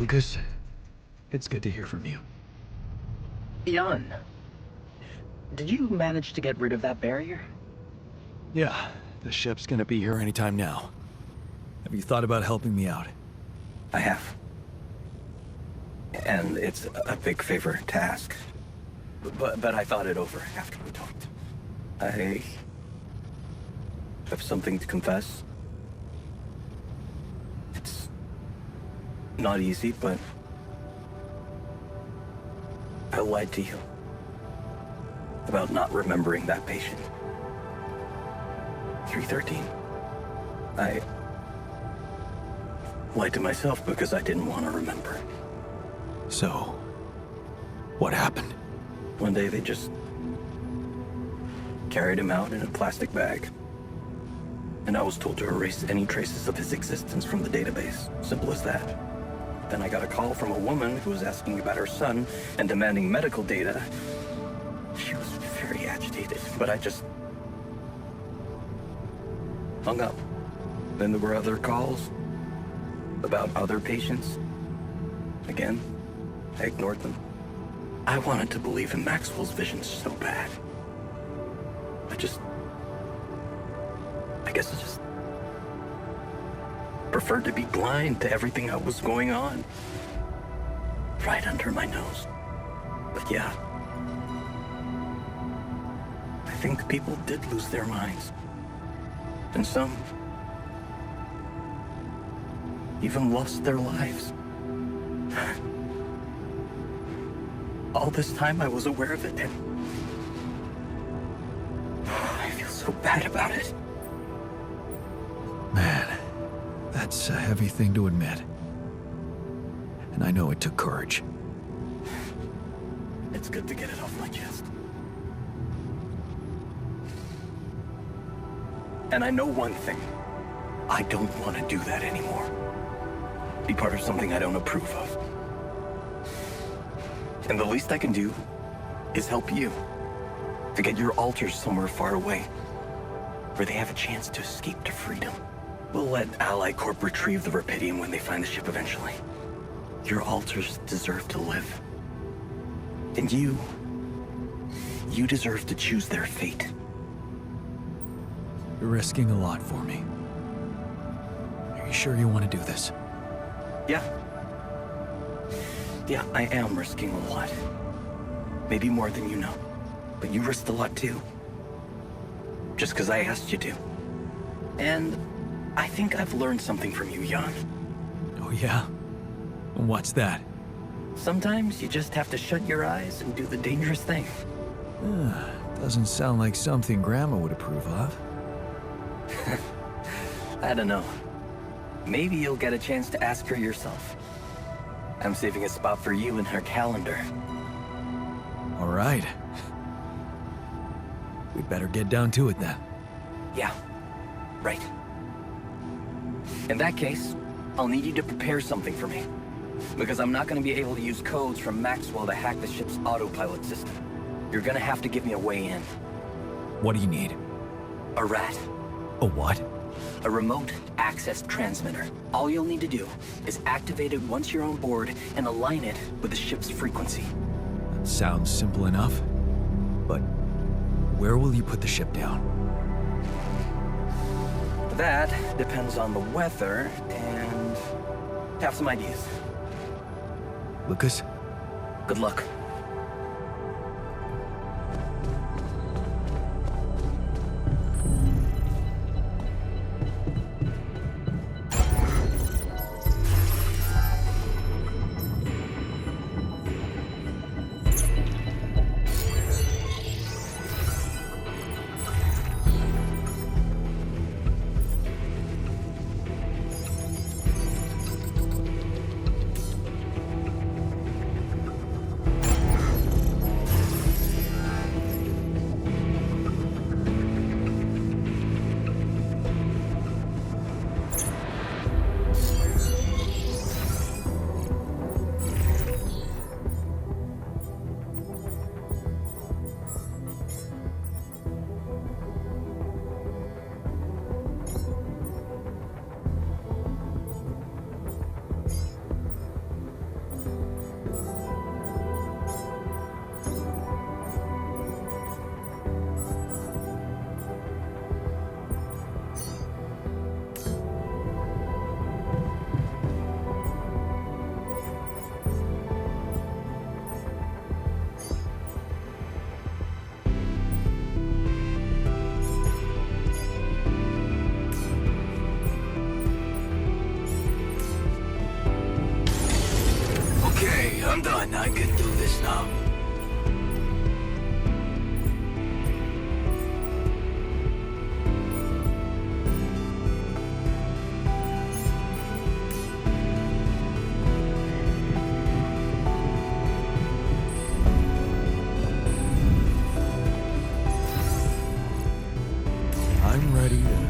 Lucas, it's good to hear from you. Jan, did you manage to get rid of that barrier? Yeah, the ship's gonna be here anytime now. Have you thought about helping me out? I have. And it's a big favor to ask. But I thought it over after we talked. I have something to confess. It's not easy, but I lied to you about not remembering that patient. 313. I lied to myself because I didn't want to remember. So, what happened? One day they just carried him out in a plastic bag. And I was told to erase any traces of his existence from the database. Simple as that. Then I got a call from a woman who was asking about her son and demanding medical data. She was very agitated, but I just hung up. Then there were other calls about other patients. Again, I ignored them. I wanted to believe in Maxwell's vision so bad. I guess I just preferred to be blind to everything that was going on. Right under my nose. But yeah, I think people did lose their minds. And some even lost their lives. All this time I was aware of it, and I feel so bad about it. Man, that's a heavy thing to admit. And I know it took courage. It's good to get it off my chest. And I know one thing. I don't want to do that anymore. Be part of something I don't approve of. And the least I can do is help you to get your alters somewhere far away, where they have a chance to escape to freedom. We'll let Ally Corp retrieve the Rapidium when they find the ship eventually. Your alters deserve to live. And you deserve to choose their fate. You're risking a lot for me. Are you sure you want to do this? Yeah, I am risking a lot. Maybe more than you know. But you risked a lot too. Just because I asked you to. And I think I've learned something from you, Jan. Oh yeah? What's that? Sometimes you just have to shut your eyes and do the dangerous thing. Doesn't sound like something Grandma would approve of. I don't know. Maybe you'll get a chance to ask her yourself. I'm saving a spot for you in her calendar. All right. We'd better get down to it then. Yeah, right. In that case, I'll need you to prepare something for me. Because I'm not going to be able to use codes from Maxwell to hack the ship's autopilot system. You're going to have to give me a way in. What do you need? A rat. A what? A remote access transmitter. All you'll need to do is activate it once you're on board and align it with the ship's frequency. That sounds simple enough. But where will you put the ship down? That depends on the weather and have some ideas. Lucas? Good luck. I can do this now. I'm ready to...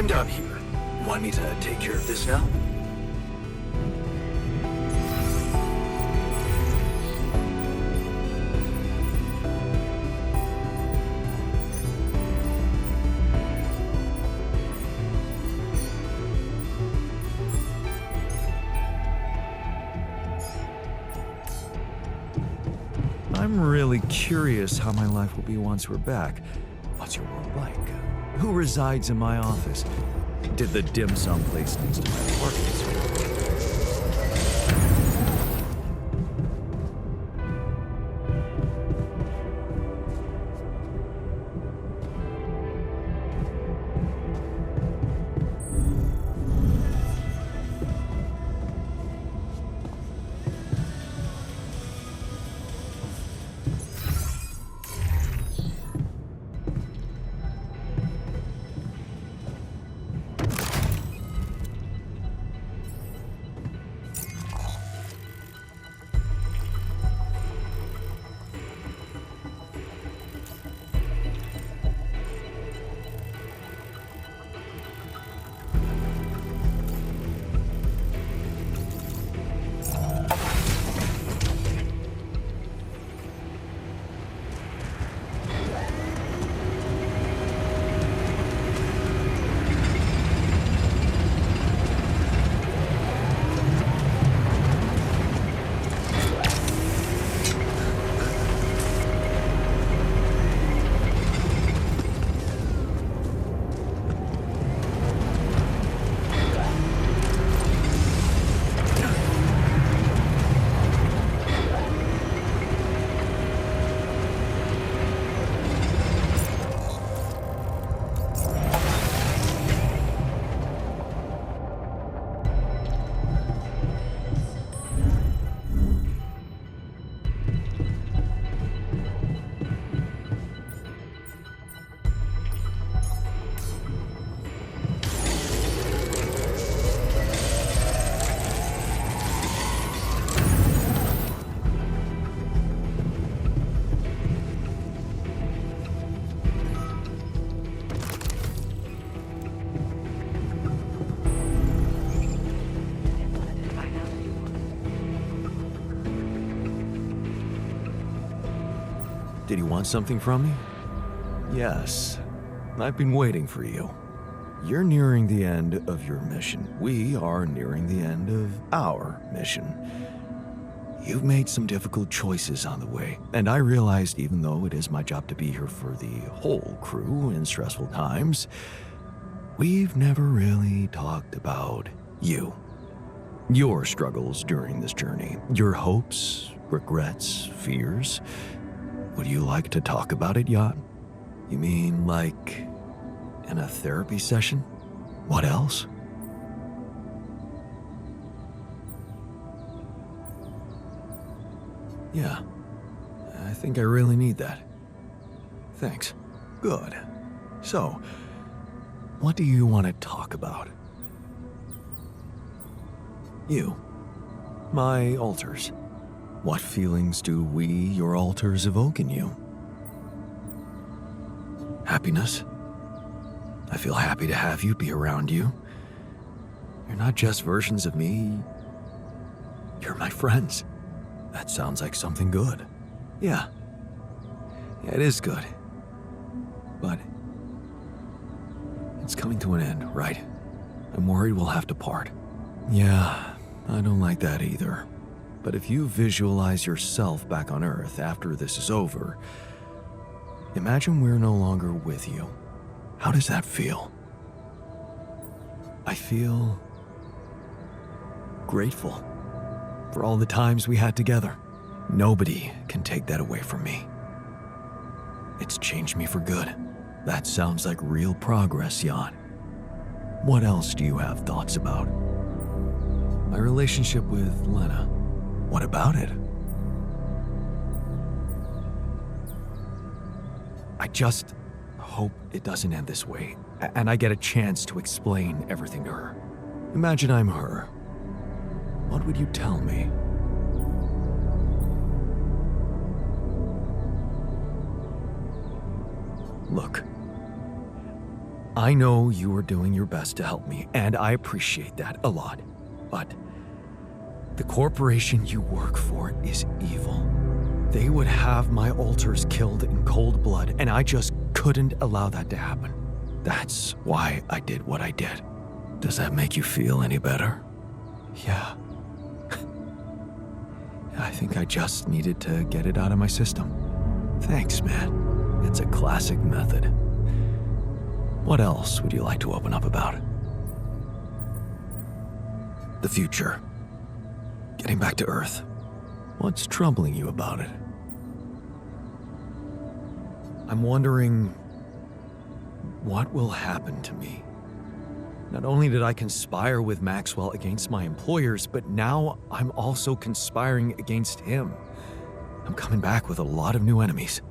I'm done here. Want me to take care of this now? I'm really curious how my life will be once we're back. What's your world like? Who resides in my office? Did the dim sum place next to my work? Did you want something from me? Yes. I've been waiting for you. You're nearing the end of your mission. We are nearing the end of our mission. You've made some difficult choices on the way, and I realized even though it is my job to be here for the whole crew in stressful times, we've never really talked about you. Your struggles during this journey, your hopes, regrets, fears. Would you like to talk about it, Yacht? You mean like in a therapy session? What else? Yeah, I think I really need that. Thanks. Good. So, what do you want to talk about? You. My altars. What feelings do we, your altars, evoke in you? Happiness. I feel happy to have you, be around you. You're not just versions of me. You're my friends. That sounds like something good. Yeah. Yeah, it is good. But it's coming to an end, right? I'm worried we'll have to part. Yeah, I don't like that either. But if you visualize yourself back on Earth after this is over, imagine we're no longer with you. How does that feel? I feel grateful for all the times we had together. Nobody can take that away from me. It's changed me for good. That sounds like real progress, Jan. What else do you have thoughts about? My relationship with Lena. What about it? I just hope it doesn't end this way, and I get a chance to explain everything to her. Imagine I'm her. What would you tell me? Look, I know you are doing your best to help me, and I appreciate that a lot, but the corporation you work for is evil. They would have my altars killed in cold blood, and I just couldn't allow that to happen. That's why I did what I did. Does that make you feel any better? Yeah. I think I just needed to get it out of my system. Thanks, man. It's a classic method. What else would you like to open up about? The future. Getting back to Earth. What's troubling you about it? I'm wondering what will happen to me. Not only did I conspire with Maxwell against my employers, but now I'm also conspiring against him. I'm coming back with a lot of new enemies.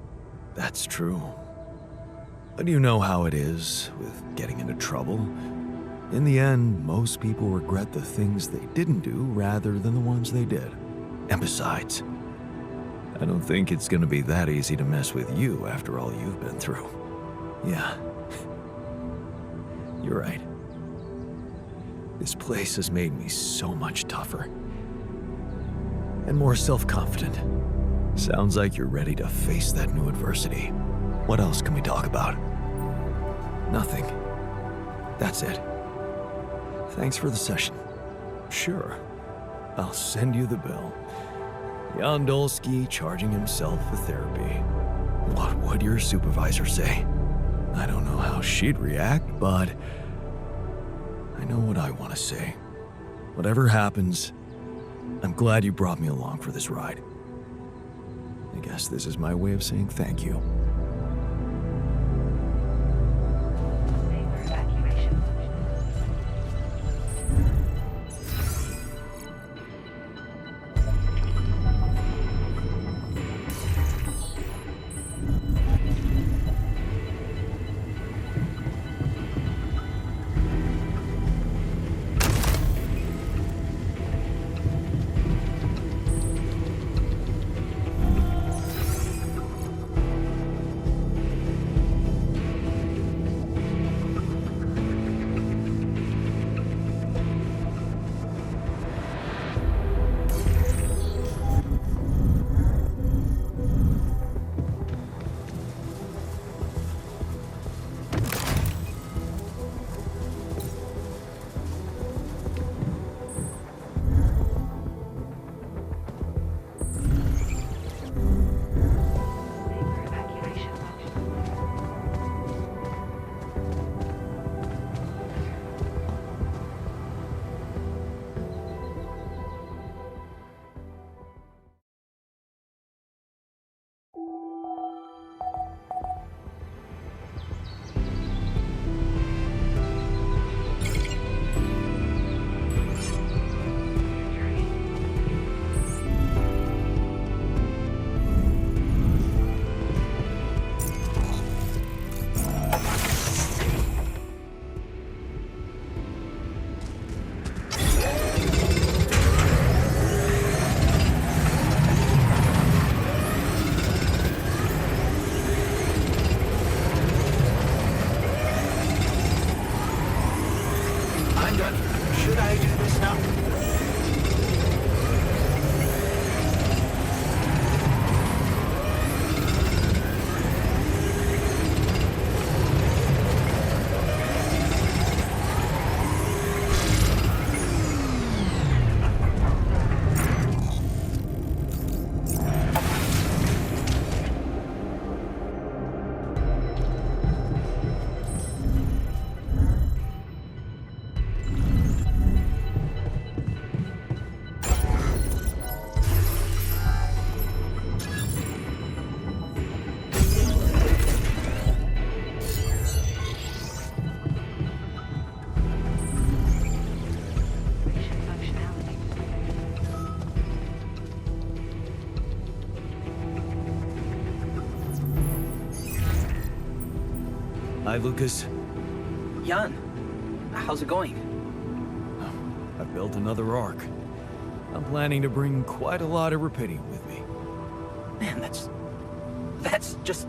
That's true. But you know how it is with getting into trouble. In the end, most people regret the things they didn't do rather than the ones they did. And besides, I don't think it's gonna be that easy to mess with you after all you've been through. Yeah. You're right. This place has made me so much tougher. And more self-confident. Sounds like you're ready to face that new adversity. What else can we talk about? Nothing. That's it. Thanks for the session. Sure. I'll send you the bill. Jan Dolsky charging himself for therapy. What would your supervisor say? I don't know how she'd react, but I know what I want to say. Whatever happens, I'm glad you brought me along for this ride. I guess this is my way of saying thank you. Hi, Lucas. Jan, how's it going? I've built another Ark. I'm planning to bring quite a lot of Rapidium with me. Man, that's just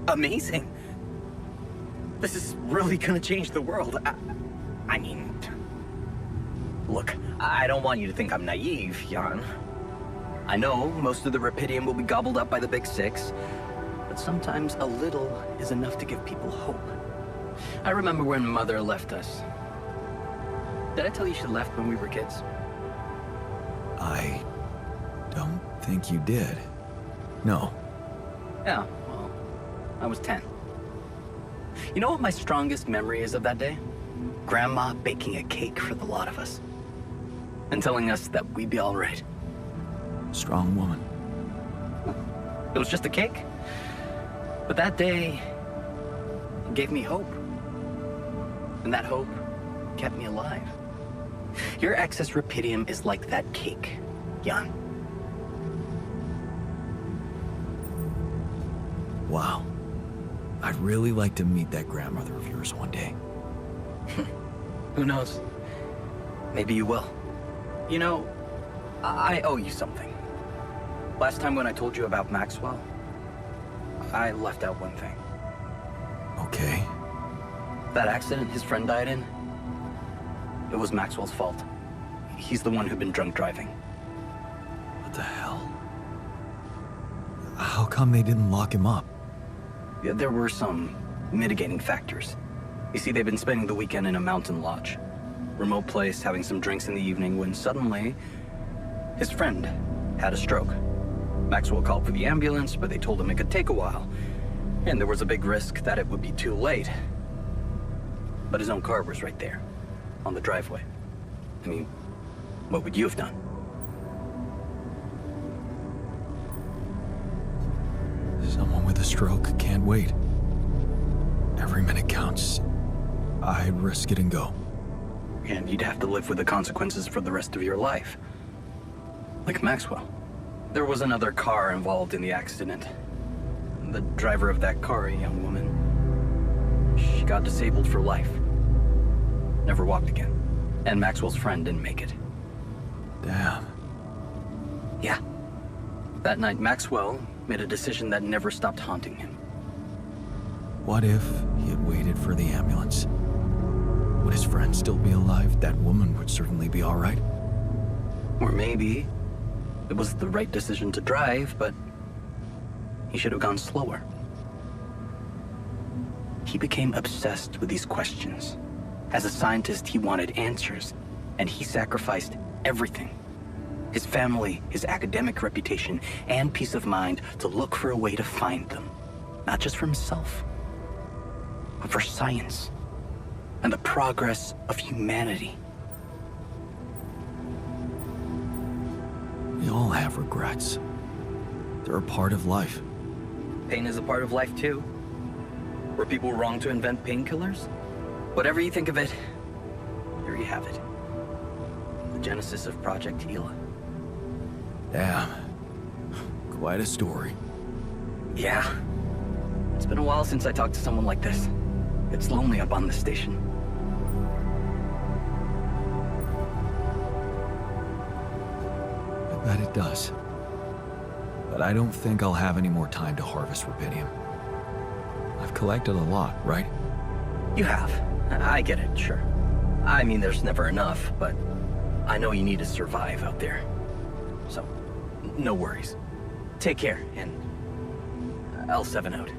amazing. This is really gonna change the world. I mean, look, I don't want you to think I'm naive, Jan. I know most of the Rapidium will be gobbled up by the Big Six, but sometimes a little is enough to give people hope. I remember when Mother left us. Did I tell you she left when we were kids? I don't think you did. No. Yeah, well, I was 10. You know what my strongest memory is of that day? Grandma baking a cake for the lot of us. And telling us that we'd be all right. Strong woman. It was just a cake. But that day, it gave me hope. And that hope kept me alive. Your excess Rapidium is like that cake, Jan. Wow. I'd really like to meet that grandmother of yours one day. Who knows? Maybe you will. You know, I owe you something. Last time when I told you about Maxwell, I left out one thing. Okay. That accident his friend died in, it was Maxwell's fault. He's the one who'd been drunk driving. What the hell? How come they didn't lock him up? Yeah, there were some mitigating factors. You see, they'd been spending the weekend in a mountain lodge. Remote place, having some drinks in the evening, when suddenly, his friend had a stroke. Maxwell called for the ambulance, but they told him it could take a while. And there was a big risk that it would be too late. But his own car was right there, on the driveway. I mean, what would you have done? Someone with a stroke can't wait. Every minute counts. I'd risk it and go. And you'd have to live with the consequences for the rest of your life. Like Maxwell. There was another car involved in the accident. The driver of that car, a young woman, she got disabled for life. Never walked again. And Maxwell's friend didn't make it. Damn. Yeah. That night, Maxwell made a decision that never stopped haunting him. What if he had waited for the ambulance? Would his friend still be alive? That woman would certainly be all right. Or maybe it was the right decision to drive, but he should have gone slower. He became obsessed with these questions. As a scientist, he wanted answers, and he sacrificed everything. His family, his academic reputation, and peace of mind to look for a way to find them. Not just for himself, but for science and the progress of humanity. We all have regrets. They're a part of life. Pain is a part of life too. Were people wrong to invent painkillers? Whatever you think of it, here you have it. The genesis of Project Gila. Damn. Quite a story. Yeah. It's been a while since I talked to someone like this. It's lonely up on the station. I bet it does. But I don't think I'll have any more time to harvest Rapidium. I've collected a lot, right? You have. I get it, sure. I mean, there's never enough, but I know you need to survive out there. So, no worries. Take care, and I'll 7 out.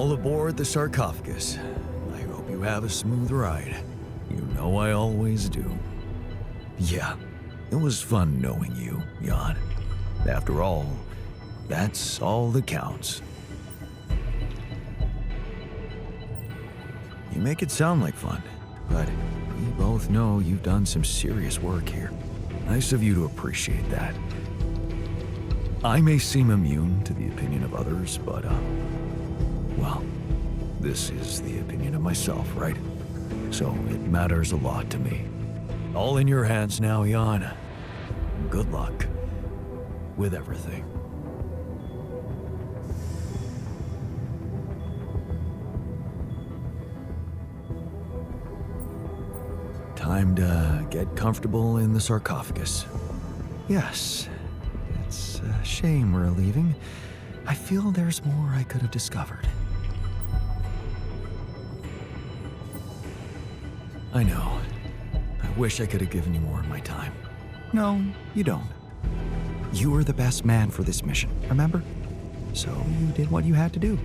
All aboard the sarcophagus. I hope you have a smooth ride. You know I always do. Yeah, it was fun knowing you, Jan. After all, that's all that counts. You make it sound like fun, but we both know you've done some serious work here. Nice of you to appreciate that. I may seem immune to the opinion of others, but, well, this is the opinion of myself, right? So it matters a lot to me. All in your hands now, Jan. Good luck with everything. Time to get comfortable in the sarcophagus. Yes, it's a shame we're leaving. I feel there's more I could have discovered. I know. I wish I could have given you more of my time. No, you don't. You were the best man for this mission, remember? So you did what you had to do.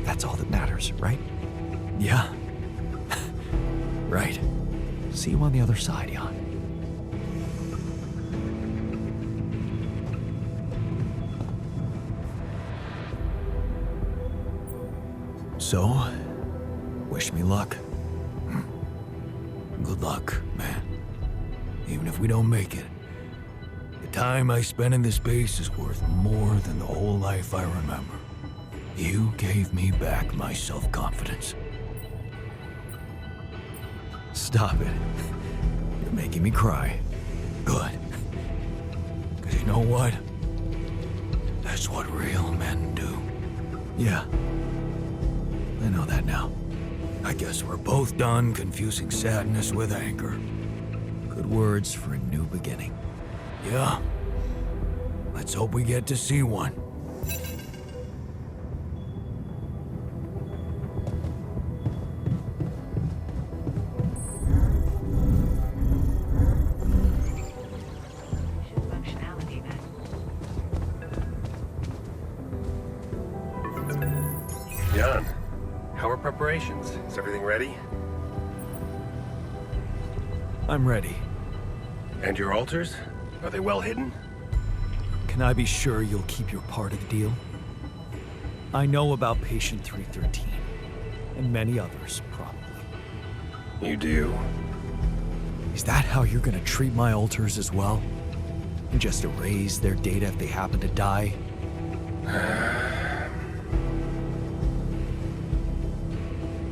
That's all that matters, right? Yeah. Right. See you on the other side, Jan. So, wish me luck. Good luck, man. Even if we don't make it, the time I spent in this base is worth more than the whole life I remember. You gave me back my self-confidence. Stop it. You're making me cry. Good. Because you know what? That's what real men do. Yeah. I know that now. I guess we're both done confusing sadness with anger. Good words for a new beginning. Yeah. Let's hope we get to see one. Jan, how are preparations? Is everything ready? I'm ready. And your altars? Are they well hidden? Can I be sure you'll keep your part of the deal? I know about Patient 313, and many others, probably. You do. Is that how you're gonna treat my altars as well? And just erase their data if they happen to die?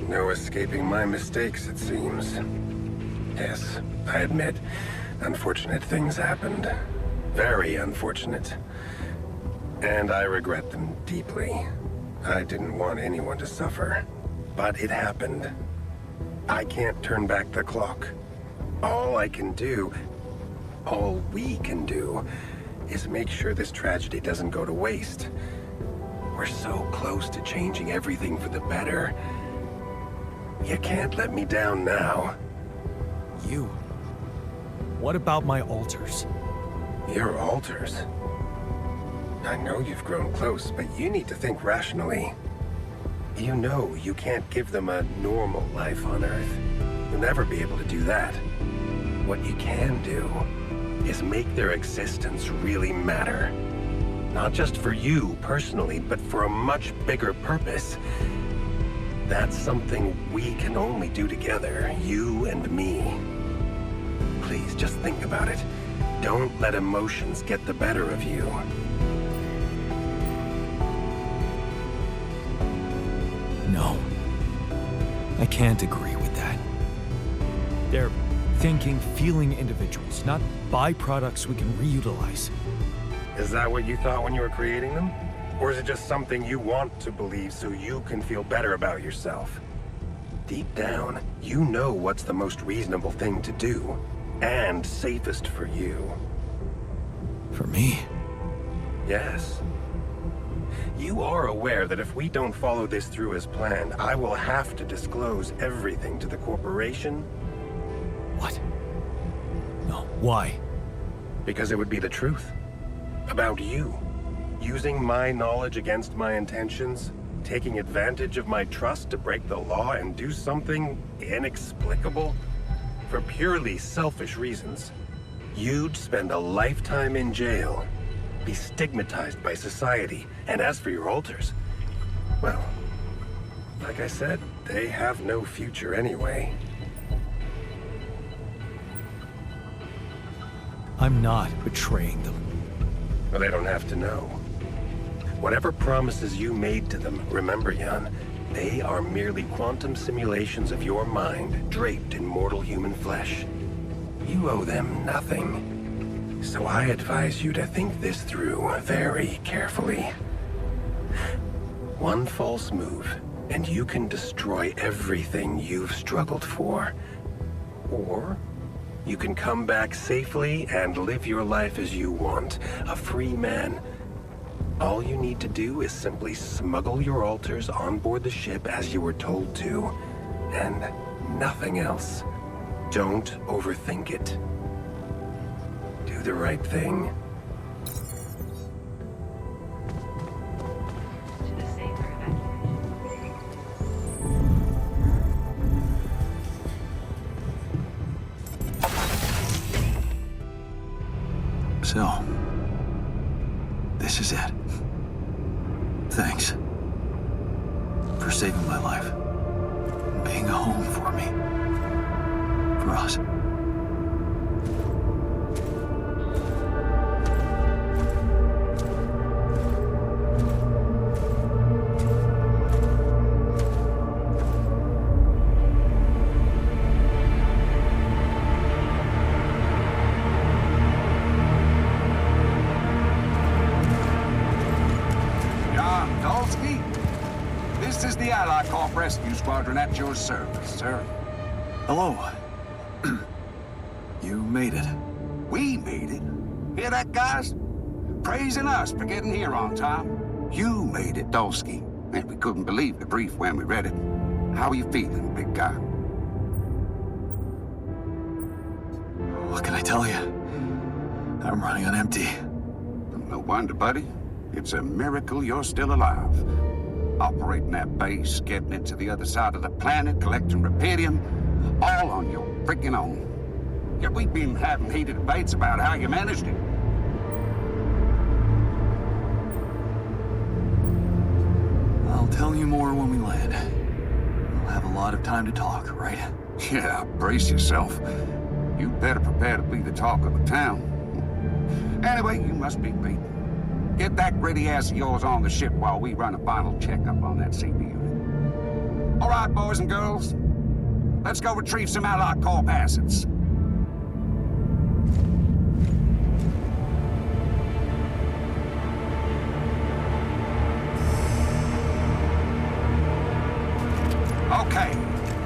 No escaping my mistakes, it seems. Yes, I admit, unfortunate things happened. Very unfortunate. And I regret them deeply. I didn't want anyone to suffer. But it happened. I can't turn back the clock. All I can do, all we can do, is make sure this tragedy doesn't go to waste. We're so close to changing everything for the better. You can't let me down now. You? What about my altars? Your altars? I know you've grown close, but you need to think rationally. You know you can't give them a normal life on Earth. You'll never be able to do that. What you can do is make their existence really matter. Not just for you personally, but for a much bigger purpose. That's something we can only do together, you and me. Please, just think about it. Don't let emotions get the better of you. No. I can't agree with that. They're thinking, feeling individuals, not byproducts we can reutilize. Is that what you thought when you were creating them? Or is it just something you want to believe so you can feel better about yourself? Deep down, you know what's the most reasonable thing to do, and safest for you. For me? Yes. You are aware that if we don't follow this through as planned, I will have to disclose everything to the corporation? What? No, why? Because it would be the truth. About you. Using my knowledge against my intentions, taking advantage of my trust to break the law and do something inexplicable for purely selfish reasons. You'd spend a lifetime in jail, be stigmatized by society, and as for your alters, well, like I said, they have no future anyway. I'm not betraying them. Well, they don't have to know. Whatever promises you made to them, remember, Jan, they are merely quantum simulations of your mind draped in mortal human flesh. You owe them nothing. So I advise you to think this through very carefully. One false move, and you can destroy everything you've struggled for. Or you can come back safely and live your life as you want, a free man. All you need to do is simply smuggle your altars on board the ship as you were told to, and nothing else. Don't overthink it. Do the right thing. So, this is it. Thanks for saving my life, being a home for me, for us. This is the Ally Corp Rescue Squadron at your service, sir. Hello. You made it. We made it. Hear that, guys? Praising us for getting here on time. You made it, Dolsky. And we couldn't believe the brief when we read it. How are you feeling, big guy? What can I tell you? I'm running on empty. No wonder, buddy. It's a miracle you're still alive. Operating that base, getting it to the other side of the planet, collecting Rapidium, all on your freaking own. Yet we've been having heated debates about how you managed it. I'll tell you more when we land. We'll have a lot of time to talk, right? Yeah, brace yourself. You better prepare to be the talk of the town. Anyway, you must be beat. Get that ready ass of yours on the ship while we run a final checkup on that CB unit. All right, boys and girls. Let's go retrieve some Ally Corp assets. Okay,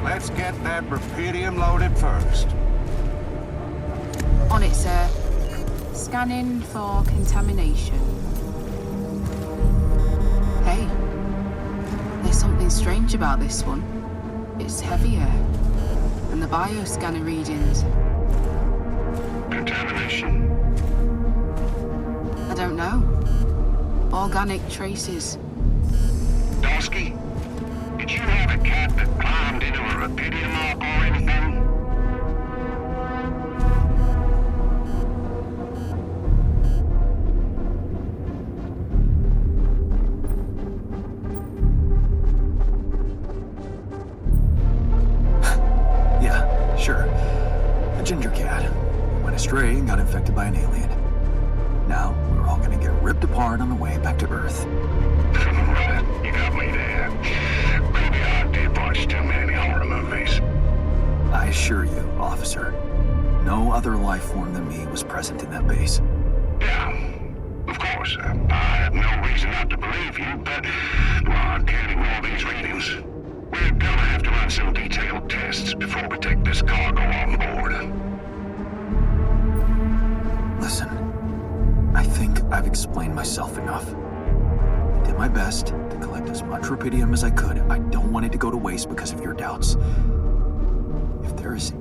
let's get that Rapidium loaded first. On it, sir. Scanning for contamination. Hey, there's something strange about this one. It's heavier than the bioscanner readings. Contamination? I don't know. Organic traces. Dosky, did you have a cat that climbed into a Rapidium arc or anything? Sure. A ginger cat. Went astray and got infected by an alien. Now, we're all gonna get ripped apart on the way back to Earth. Right, you got me there. Maybe I did watch too many horror movies. I assure you, officer, no other life form than me was present in that base. Yeah, of course. I have no reason not to believe you, but well, I can't ignore these readings. We're gonna have to run some detailed tests before we take this cargo on board. Listen, I think I've explained myself enough. I did my best to collect as much Rapidium as I could. I don't want it to go to waste because of your doubts. If there is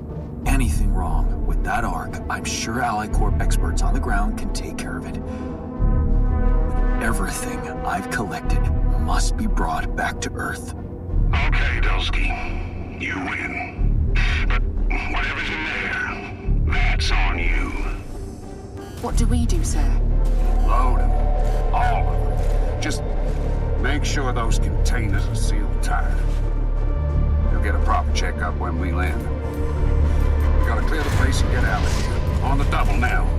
anything wrong with that Ark, I'm sure Ally Corp experts on the ground can take care of it. Everything I've collected must be brought back to Earth. Okay, Dulski. You win. But whatever's in there, that's on you. What do we do, sir? Load them. All of them. Just make sure those containers are sealed tight. You'll get a proper checkup when we land. We gotta clear the place and get out of here. On the double now.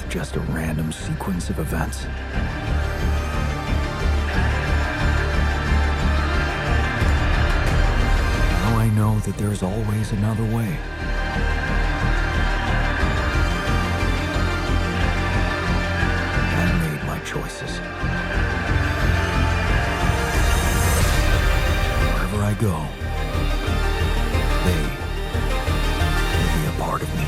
Just a random sequence of events. Now I know that there's always another way. I made my choices. Wherever I go, they will be a part of me.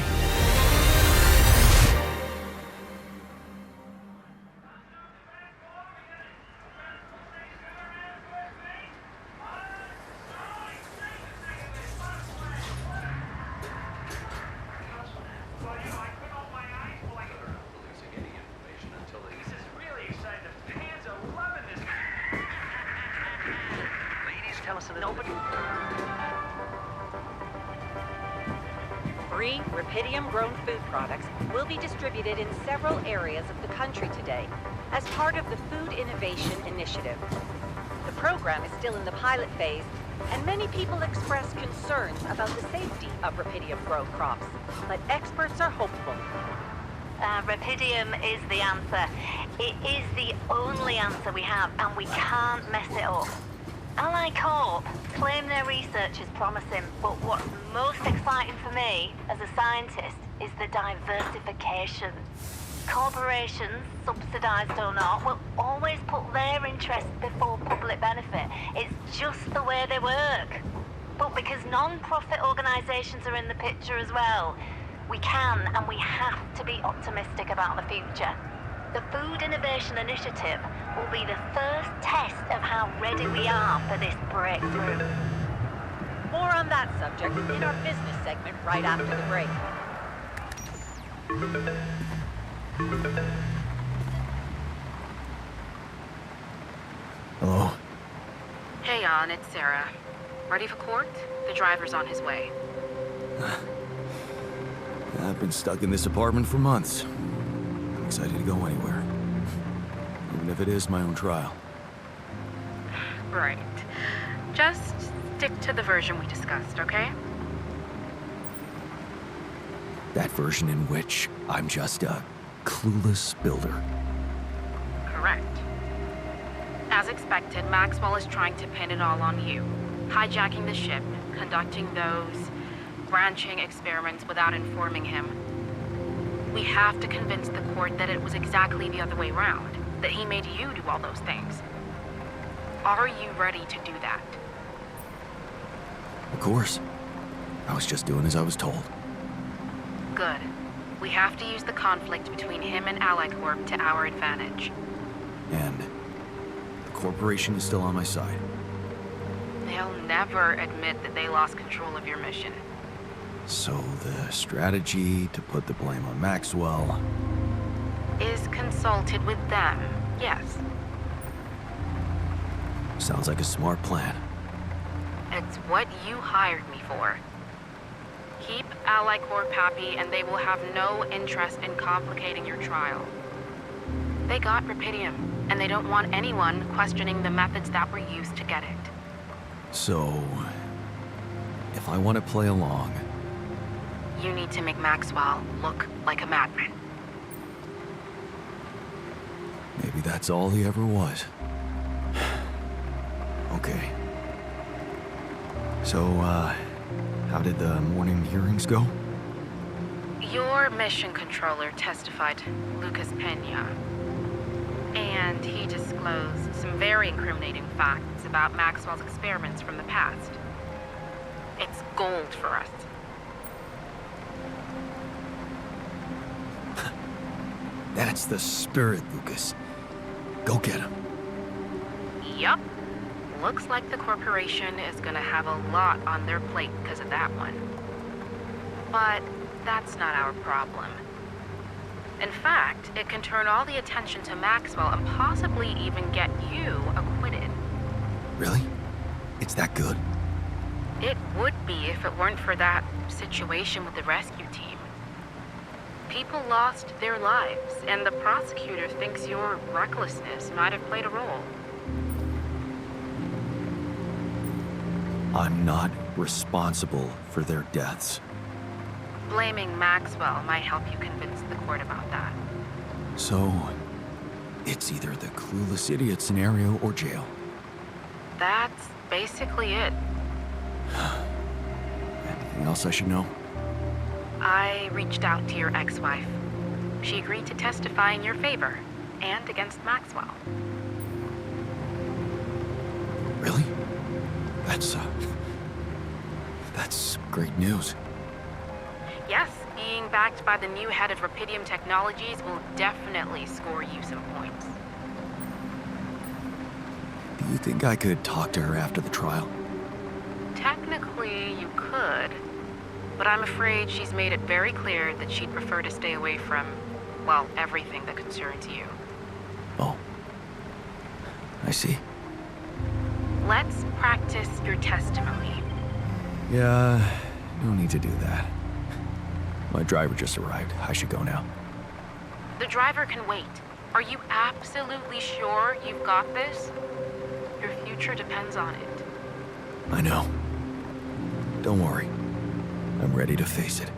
Free Rapidium-grown food products will be distributed in several areas of the country today as part of the Food Innovation Initiative. The program is still in the pilot phase, and many people express concerns about the safety of Rapidium-grown crops, but experts are hopeful. Rapidium is the answer. It is the only answer we have, and we can't mess it up. Ally Corp claim their research is promising, but what's most exciting for me as a scientist is the diversification. Corporations, subsidized or not, will always put their interest before public benefit. It's just the way they work. But because non-profit organizations are in the picture as well, we can and we have to be optimistic about the future. The Food Innovation Initiative will be the first test of how ready we are for this breakthrough. More on that subject in our business segment right after the break. Hello? Hey, Jan, it's Sarah. Ready for court? The driver's on his way. I've been stuck in this apartment for months. I'm excited to go anywhere. Even if it is my own trial. Right. Just stick to the version we discussed, okay? That version in which I'm just a clueless builder. Correct. As expected, Maxwell is trying to pin it all on you. Hijacking the ship, conducting those branching experiments without informing him. We have to convince the court that it was exactly the other way around, that he made you do all those things. Are you ready to do that? Of course. I was just doing as I was told. Good. We have to use the conflict between him and Ally Corp to our advantage. And the corporation is still on my side. They'll never admit that they lost control of your mission. So the strategy to put the blame on Maxwell... Is consulted with them, yes. Sounds like a smart plan. It's what you hired me for. Keep Ally Corp happy and they will have no interest in complicating your trial. They got Rapidium, and they don't want anyone questioning the methods that were used to get it. So... if I want to play along... You need to make Maxwell look like a madman. maybe that's all he ever was. Okay. So, how did the morning hearings go? Your mission controller testified, Lucas Pena. And he disclosed some very incriminating facts about Maxwell's experiments from the past. It's gold for us. That's the spirit, Lucas. Go get him. Yup. Looks like the corporation is gonna have a lot on their plate because of that one. But that's not our problem. In fact, it can turn all the attention to Maxwell and possibly even get you acquitted. Really? It's that good? It would be if it weren't for that situation with the rescue team. People lost their lives, and the prosecutor thinks your recklessness might have played a role. I'm not responsible for their deaths. Blaming Maxwell might help you convince the court about that. So, it's either the clueless idiot scenario or jail. That's basically it. Anything else I should know? I reached out to your ex-wife. She agreed to testify in your favor, and against Maxwell. Really? That's great news. Yes, being backed by the new head of Rapidium Technologies will definitely score you some points. Do you think I could talk to her after the trial? Technically, you could, but I'm afraid she's made it very clear that she'd prefer to stay away from, well, everything that concerns you. Oh. I see. Let's practice your testimony. Yeah, no need to do that. My driver just arrived. I should go now. The driver can wait. Are you absolutely sure you've got this? Your future depends on it. I know. Don't worry. I'm ready to face it.